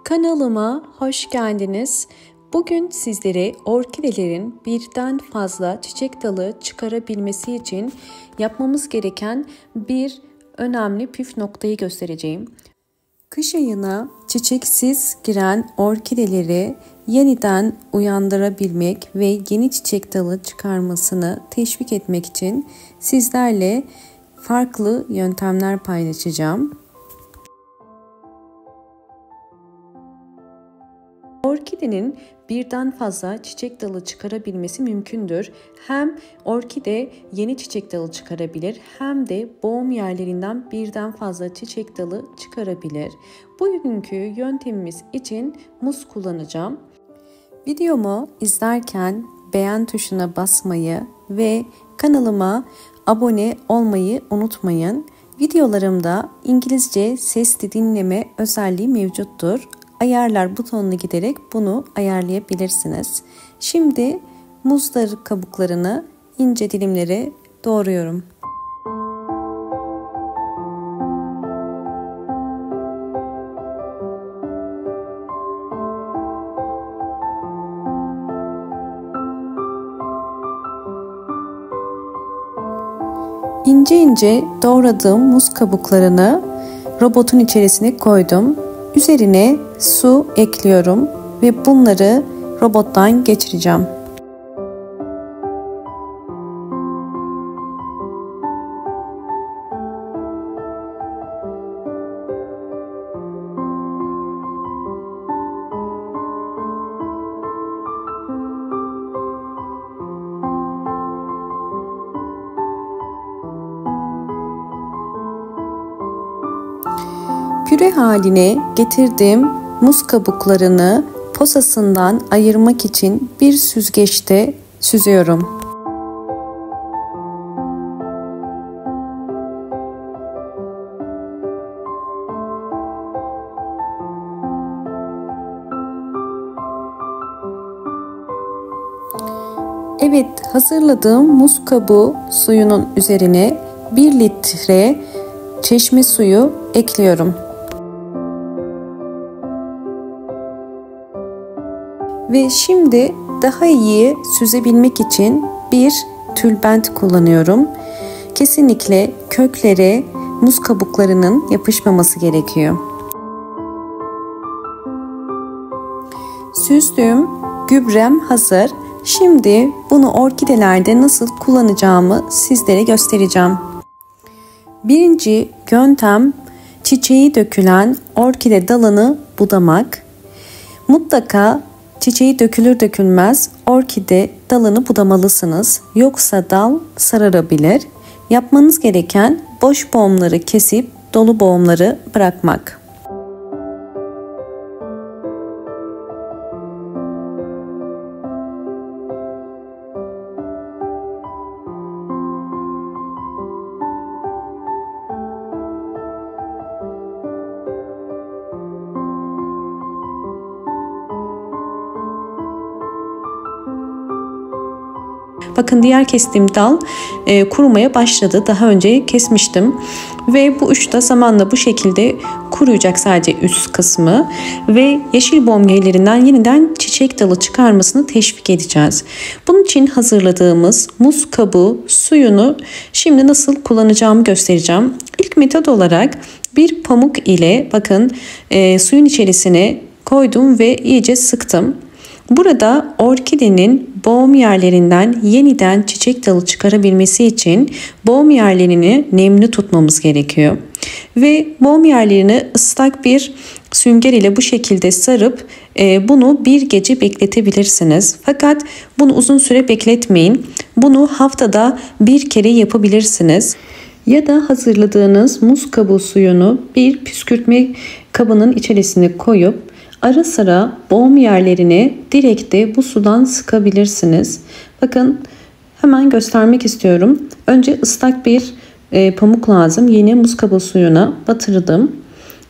Kanalıma hoş geldiniz. Bugün sizlere orkidelerin birden fazla çiçek dalı çıkarabilmesi için yapmamız gereken bir önemli püf noktayı göstereceğim. Kış ayına çiçeksiz giren orkideleri yeniden uyandırabilmek ve yeni çiçek dalı çıkarmasını teşvik etmek için sizlerle farklı yöntemler paylaşacağım. Orkidenin birden fazla çiçek dalı çıkarabilmesi mümkündür. Hem orkide yeni çiçek dalı çıkarabilir hem de boğum yerlerinden birden fazla çiçek dalı çıkarabilir. Bugünkü yöntemimiz için muz kullanacağım. Videomu izlerken beğen tuşuna basmayı ve kanalıma abone olmayı unutmayın. Videolarımda İngilizce sesli dinleme özelliği mevcuttur. Ayarlar butonuna giderek bunu ayarlayabilirsiniz. Şimdi muzları kabuklarını ince dilimlere doğruyorum. İnce ince doğradığım muz kabuklarını robotun içerisine koydum. Üzerine su ekliyorum ve bunları robottan geçireceğim. Püre haline getirdiğim muz kabuklarını posasından ayırmak için bir süzgeçte süzüyorum. Evet, hazırladığım muz kabuğu suyunun üzerine 1 litre çeşme suyu ekliyorum. Ve şimdi daha iyi süzebilmek için bir tülbent kullanıyorum. Kesinlikle köklere muz kabuklarının yapışmaması gerekiyor. Süzdüğüm gübrem hazır. Şimdi bunu orkidelerde nasıl kullanacağımı sizlere göstereceğim. Birinci yöntem çiçeği dökülen orkide dalını budamak. Mutlaka çiçeği dökülür dökülmez orkide dalını budamalısınız. Yoksa dal sararabilir. Yapmanız gereken boş boğumları kesip dolu boğumları bırakmak. Bakın diğer kestiğim dal kurumaya başladı. Daha önce kesmiştim. Ve bu uçta zamanla bu şekilde kuruyacak sadece üst kısmı. Ve yeşil bomgelerinden yeniden çiçek dalı çıkarmasını teşvik edeceğiz. Bunun için hazırladığımız muz kabuğu suyunu şimdi nasıl kullanacağımı göstereceğim. İlk metot olarak bir pamuk ile bakın suyun içerisine koydum ve iyice sıktım. Burada orkidenin boğum yerlerinden yeniden çiçek dalı çıkarabilmesi için boğum yerlerini nemli tutmamız gerekiyor. Ve boğum yerlerini ıslak bir sünger ile bu şekilde sarıp bunu bir gece bekletebilirsiniz. Fakat bunu uzun süre bekletmeyin. Bunu haftada bir kere yapabilirsiniz. Ya da hazırladığınız muz kabuğu suyunu bir püskürtme kabının içerisine koyup ara sıra boğum yerlerine direkt de bu sudan sıkabilirsiniz. Bakın hemen göstermek istiyorum. Önce ıslak bir pamuk lazım. Yine muz kabuğu suyuna batırdım.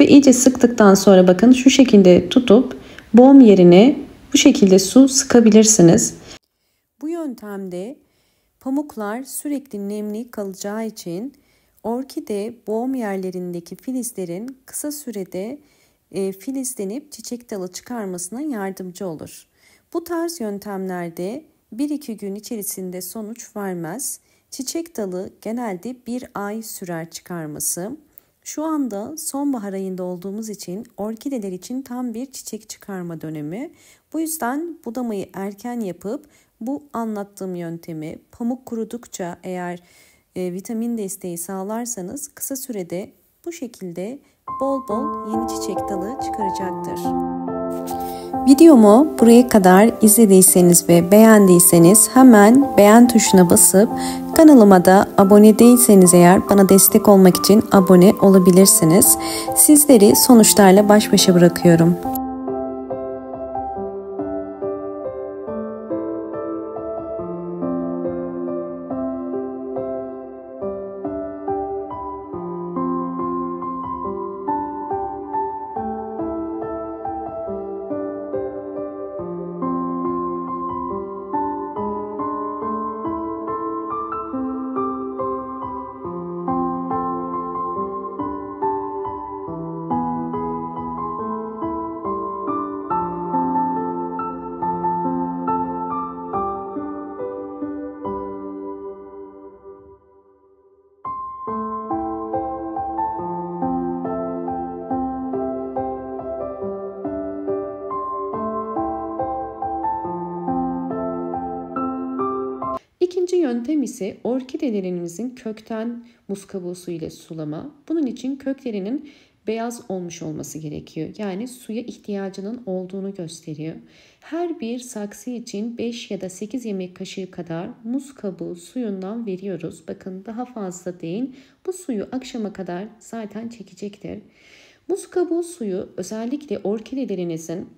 Ve iyice sıktıktan sonra bakın şu şekilde tutup boğum yerine bu şekilde su sıkabilirsiniz. Bu yöntemde pamuklar sürekli nemli kalacağı için orkide boğum yerlerindeki filizlerin kısa sürede filizlenip çiçek dalı çıkarmasına yardımcı olur. Bu tarz yöntemlerde 1-2 gün içerisinde sonuç vermez. Çiçek dalı genelde 1 ay sürer çıkarması. Şu anda sonbahar ayında olduğumuz için orkideler için tam bir çiçek çıkarma dönemi. Bu yüzden budamayı erken yapıp bu anlattığım yöntemi pamuk kurudukça eğer vitamin desteği sağlarsanız kısa sürede bu şekilde bol bol yeni çiçek dalı çıkaracaktır. Videomu buraya kadar izlediyseniz ve beğendiyseniz hemen beğen tuşuna basıp kanalıma da abone değilseniz eğer bana destek olmak için abone olabilirsiniz. Sizleri sonuçlarla baş başa bırakıyorum. İkinci yöntem ise orkidelerinizin kökten muz kabuğu suyu ile sulama. Bunun için köklerinin beyaz olmuş olması gerekiyor. Yani suya ihtiyacının olduğunu gösteriyor. Her bir saksı için 5 ya da 8 yemek kaşığı kadar muz kabuğu suyundan veriyoruz. Bakın daha fazla değil. Bu suyu akşama kadar zaten çekecektir. Muz kabuğu suyu özellikle orkidelerinizin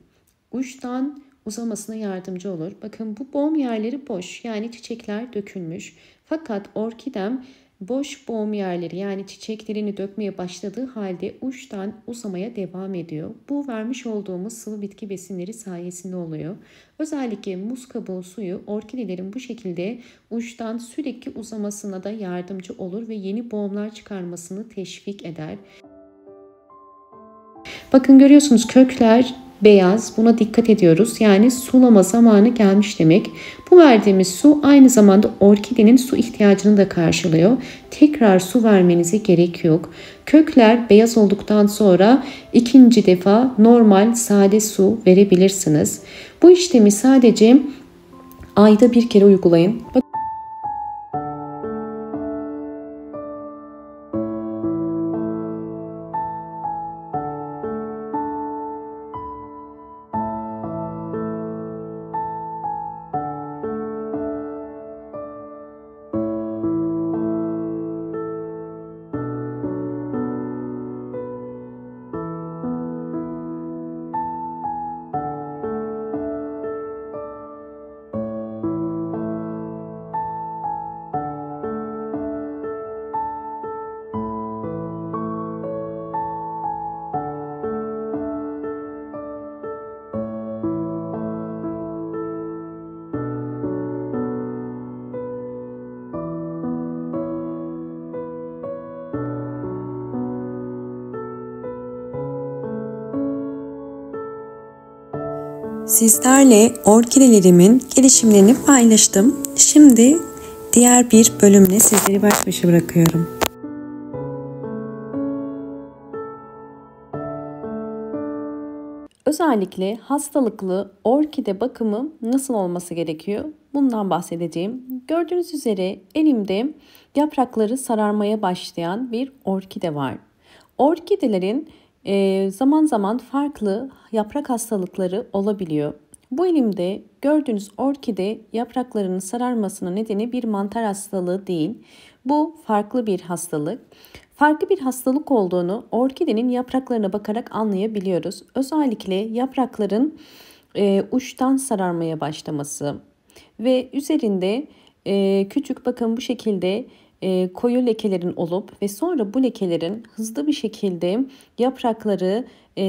uçtan uzamasına yardımcı olur. Bakın bu boğum yerleri boş, yani çiçekler dökülmüş. Fakat orkidem boş boğum yerleri, yani çiçeklerini dökmeye başladığı halde uçtan uzamaya devam ediyor. Bu vermiş olduğumuz sıvı bitki besinleri sayesinde oluyor. Özellikle muz kabuğu suyu orkidelerin bu şekilde uçtan sürekli uzamasına da yardımcı olur ve yeni boğumlar çıkarmasını teşvik eder. Bakın görüyorsunuz kökler beyaz, buna dikkat ediyoruz. Yani sulama zamanı gelmiş demek. Bu verdiğimiz su aynı zamanda orkidenin su ihtiyacını da karşılıyor. Tekrar su vermenize gerek yok. Kökler beyaz olduktan sonra ikinci defa normal sade su verebilirsiniz. Bu işlemi sadece ayda bir kere uygulayın. Sizlerle orkidelerimin gelişimlerini paylaştım. Şimdi diğer bir bölümle sizleri baş başa bırakıyorum. Özellikle hastalıklı orkide bakımı nasıl olması gerekiyor? Bundan bahsedeceğim. Gördüğünüz üzere elimde yaprakları sararmaya başlayan bir orkide var. Orkidelerin zaman zaman farklı yaprak hastalıkları olabiliyor. Bu elimde gördüğünüz orkide yapraklarının sararmasının nedeni bir mantar hastalığı değil. Bu farklı bir hastalık. Farklı bir hastalık olduğunu orkidenin yapraklarına bakarak anlayabiliyoruz. Özellikle yaprakların uçtan sararmaya başlaması ve üzerinde küçük bakın bu şekilde koyu lekelerin olup ve sonra bu lekelerin hızlı bir şekilde yaprakları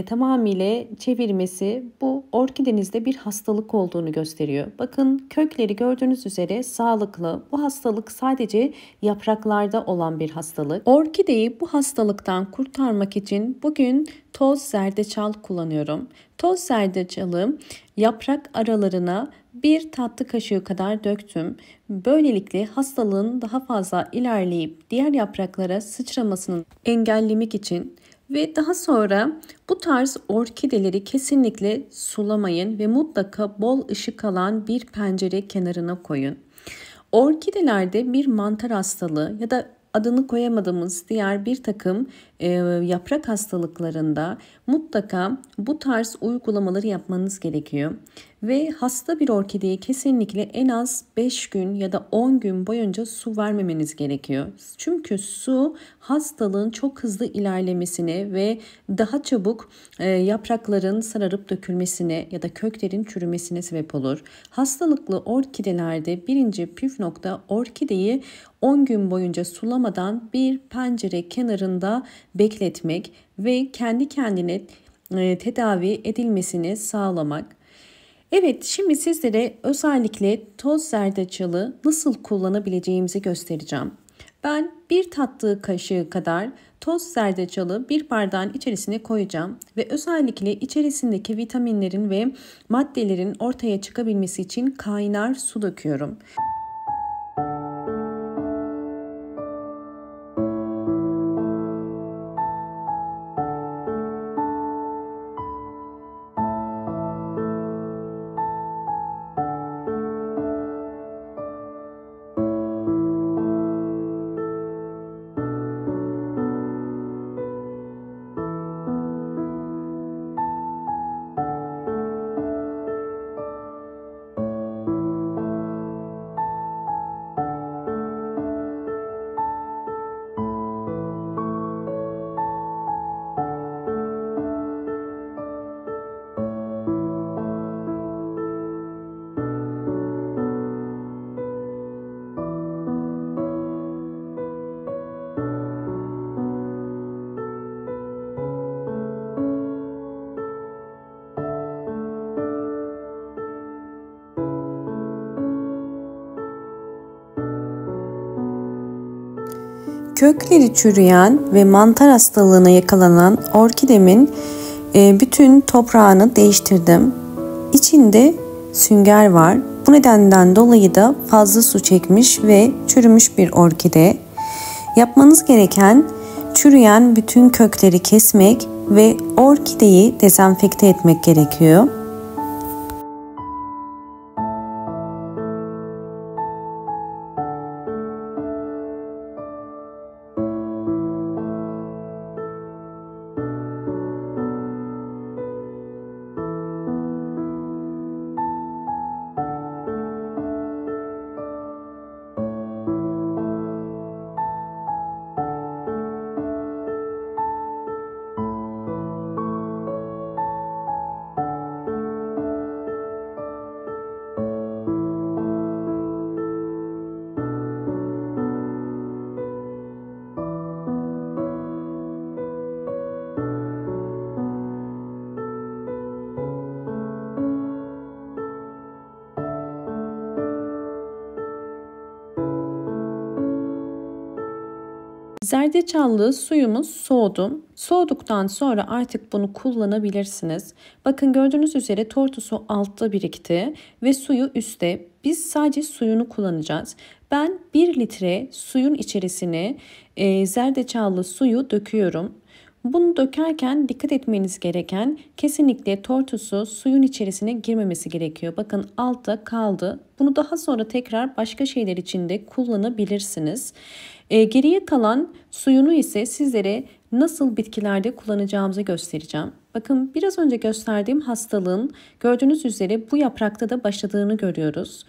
tamamıyla çevirmesi bu orkidenizde bir hastalık olduğunu gösteriyor. Bakın kökleri gördüğünüz üzere sağlıklı. Bu hastalık sadece yapraklarda olan bir hastalık. Orkideyi bu hastalıktan kurtarmak için bugün toz zerdeçal kullanıyorum. Toz zerdeçalı yaprak aralarına 1 tatlı kaşığı kadar döktüm. Böylelikle hastalığın daha fazla ilerleyip diğer yapraklara sıçramasını engellemek için ve daha sonra bu tarz orkideleri kesinlikle sulamayın ve mutlaka bol ışık alan bir pencere kenarına koyun. Orkidelerde bir mantar hastalığı ya da adını koyamadığımız diğer bir takım yaprak hastalıklarında mutlaka bu tarz uygulamaları yapmanız gerekiyor. Ve hasta bir orkideyi kesinlikle en az 5 gün ya da 10 gün boyunca su vermemeniz gerekiyor. Çünkü su hastalığın çok hızlı ilerlemesine ve daha çabuk yaprakların sararıp dökülmesine ya da köklerin çürümesine sebep olur. Hastalıklı orkidelerde birinci püf nokta orkideyi 10 gün boyunca sulamadan bir pencere kenarında bekletmek ve kendi kendine tedavi edilmesini sağlamak. Evet, şimdi sizlere özellikle toz zerdeçalı nasıl kullanabileceğimizi göstereceğim. Ben 1 tatlı kaşığı kadar toz zerdeçalı bir bardağın içerisine koyacağım ve özellikle içerisindeki vitaminlerin ve maddelerin ortaya çıkabilmesi için kaynar su döküyorum. Kökleri çürüyen ve mantar hastalığına yakalanan orkidemin bütün toprağını değiştirdim. İçinde sünger var. Bu nedenden dolayı da fazla su çekmiş ve çürümüş bir orkide. Yapmanız gereken çürüyen bütün kökleri kesmek ve orkideyi dezenfekte etmek gerekiyor. Zerdeçallı suyumuz soğudu. Soğuduktan sonra artık bunu kullanabilirsiniz. Bakın gördüğünüz üzere tortusu altta birikti ve suyu üstte. Biz sadece suyunu kullanacağız. Ben 1 litre suyun içerisine zerdeçallı suyu döküyorum. Bunu dökerken dikkat etmeniz gereken kesinlikle tortusu suyun içerisine girmemesi gerekiyor. Bakın altta kaldı. Bunu daha sonra tekrar başka şeyler için de kullanabilirsiniz. Geriye kalan suyunu ise sizlere nasıl bitkilerde kullanacağımızı göstereceğim. Bakın biraz önce gösterdiğim hastalığın gördüğünüz üzere bu yaprakta da başladığını görüyoruz.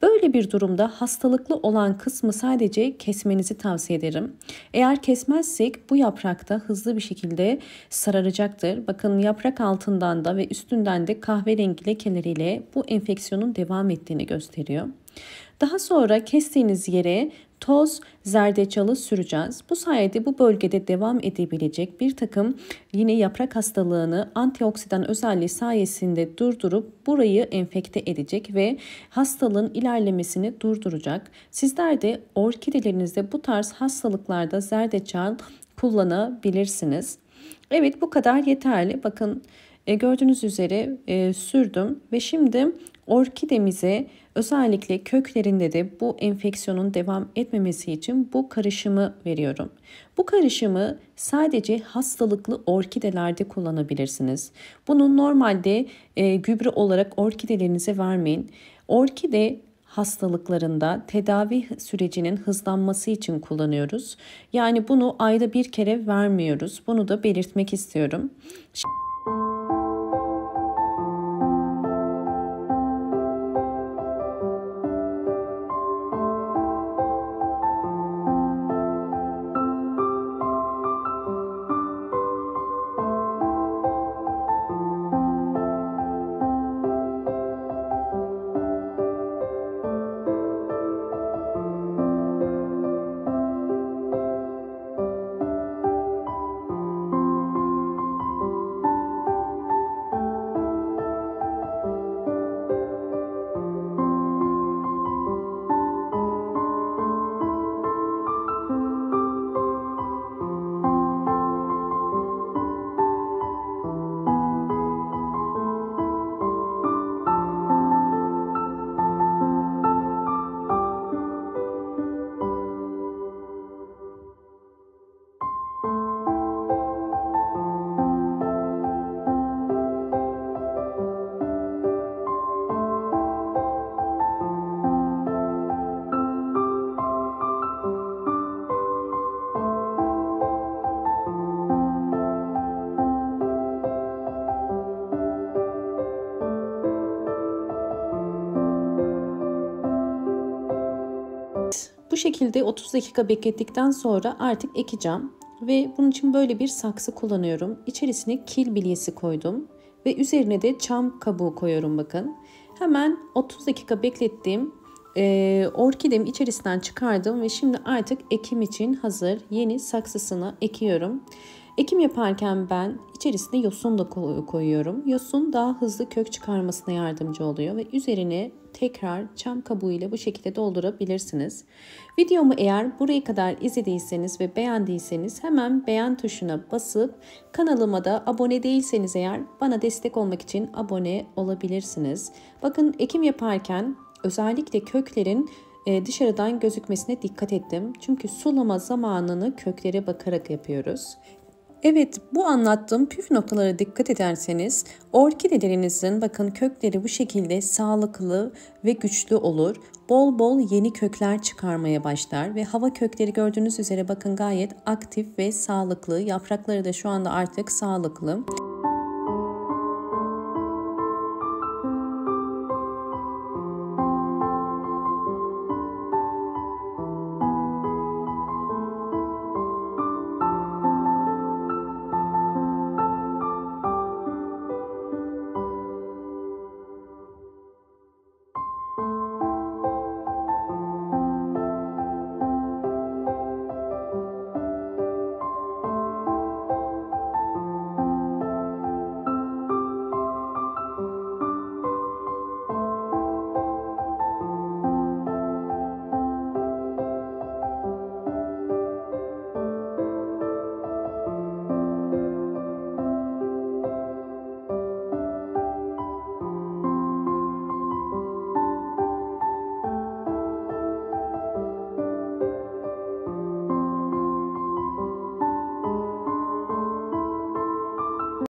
Böyle bir durumda hastalıklı olan kısmı sadece kesmenizi tavsiye ederim. Eğer kesmezsek bu yaprakta hızlı bir şekilde sararacaktır. Bakın yaprak altından da ve üstünden de kahverengi lekeleriyle bu enfeksiyonun devam ettiğini gösteriyor. Daha sonra kestiğiniz yere toz zerdeçalı süreceğiz. Bu sayede bu bölgede devam edebilecek bir takım yine yaprak hastalığını antioksidan özelliği sayesinde durdurup burayı enfekte edecek ve hastalığın ilerlemesini durduracak. Sizler de orkidelerinizde bu tarz hastalıklarda zerdeçal kullanabilirsiniz. Evet, bu kadar yeterli. Bakın gördüğünüz üzere sürdüm ve şimdi orkidemize özellikle köklerinde de bu enfeksiyonun devam etmemesi için bu karışımı veriyorum. Bu karışımı sadece hastalıklı orkidelerde kullanabilirsiniz. Bunu normalde gübre olarak orkidelerinize vermeyin. Orkide hastalıklarında tedavi sürecinin hızlanması için kullanıyoruz. Yani bunu ayda bir kere vermiyoruz. Bunu da belirtmek istiyorum. Bu şekilde 30 dakika beklettikten sonra artık ekeceğim ve bunun için böyle bir saksı kullanıyorum. İçerisine kil bilyesi koydum ve üzerine de çam kabuğu koyuyorum bakın. Hemen 30 dakika beklettim. Orkidemi içerisinden çıkardım ve şimdi artık ekim için hazır yeni saksısına ekiyorum. Ekim yaparken ben içerisine yosun da koyuyorum. Yosun daha hızlı kök çıkarmasına yardımcı oluyor ve üzerine tekrar çam kabuğu ile bu şekilde doldurabilirsiniz. Videomu eğer buraya kadar izlediyseniz ve beğendiyseniz hemen beğen tuşuna basıp kanalıma da abone değilseniz eğer bana destek olmak için abone olabilirsiniz. Bakın ekim yaparken özellikle köklerin dışarıdan gözükmesine dikkat ettim. Çünkü sulama zamanını köklere bakarak yapıyoruz. Evet, bu anlattığım püf noktalara dikkat ederseniz orkidelerinizin bakın kökleri bu şekilde sağlıklı ve güçlü olur. Bol bol yeni kökler çıkarmaya başlar ve hava kökleri gördüğünüz üzere bakın gayet aktif ve sağlıklı. Yaprakları da şu anda artık sağlıklı.